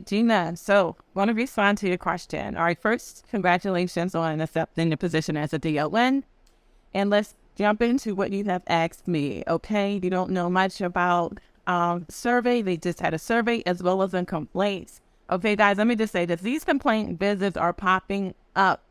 Gina, so want to respond to your question. All right, first, congratulations on accepting the position as a DON. And let's jump into what you have asked me, okay? You don't know much about survey. They just had a survey as well as in complaints. Okay, guys, let me just say this. These complaint visits are popping up,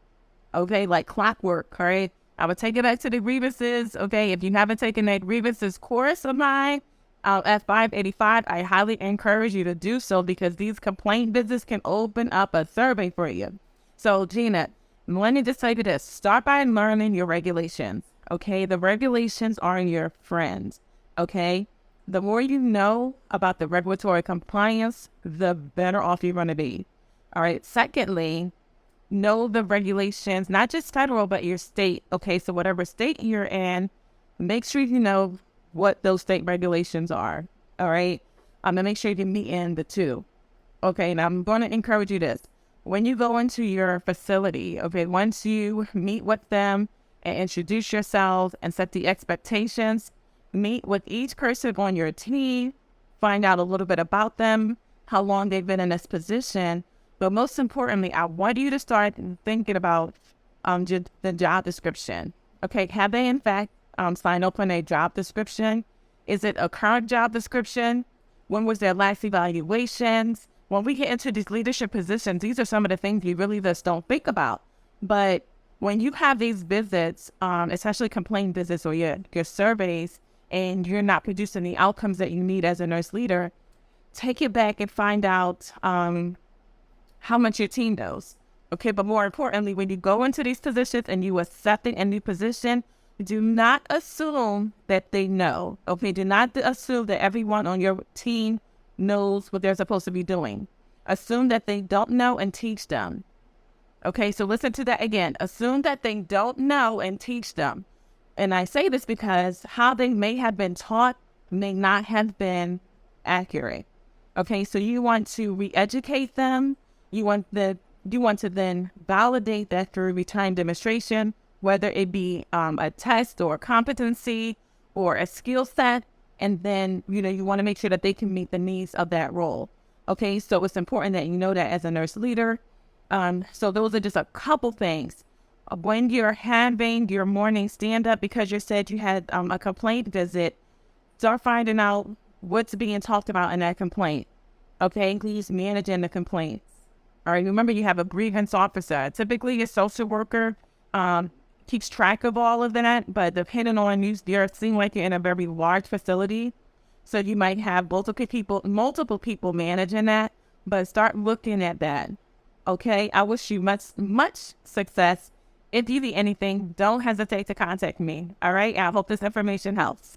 okay, like clockwork, all right? I would take it back to the grievances, okay? If you haven't taken that grievances course of mine, at 585, I highly encourage you to do so because these complaint visits can open up a survey for you. So, Gina, let me just tell you this. Start by learning your regulations, okay? The regulations are your friends, okay? The more you know about the regulatory compliance, the better off you're going to be. All right. Secondly, know the regulations, not just federal, but your state. Okay. So whatever state you're in, make sure you know what those state regulations are. All right. And make sure you meet in the two. Okay. Now I'm going to encourage you this. When you go into your facility, okay, once you meet with them and introduce yourselves and set the expectations, meet with each person on your team, find out a little bit about them, how long they've been in this position. But most importantly, I want you to start thinking about the job description. Okay, have they in fact signed up on a job description? Is it a current job description? When was their last evaluations? When we get into these leadership positions, these are some of the things you really just don't think about. But when you have these visits, especially complaint visits or your surveys, and you're not producing the outcomes that you need as a nurse leader, take it back and find out how much your team knows. Okay, but more importantly, when you go into these positions and you accept a new position, do not assume that they know. Okay, do not assume that everyone on your team knows what they're supposed to be doing. Assume that they don't know and teach them. Okay, so listen to that again. Assume that they don't know and teach them. And I say this because how they may have been taught may not have been accurate. Okay, so you want to re-educate them. You want to then validate that through return demonstration, whether it be a test or a competency or a skill set. And then, you want to make sure that they can meet the needs of that role. Okay, so it's important that you know that as a nurse leader. So those are just a couple things. When you're having your morning stand-up because you said you had a complaint visit, start finding out what's being talked about in that complaint. Okay, please managing the complaints. All right, remember you have a grievance officer. Typically, a social worker keeps track of all of that, but depending on you seem like you're in a very large facility, so you might have multiple people managing that, but start looking at that. Okay, I wish you much success. If you need anything, don't hesitate to contact me. All right, I hope this information helps.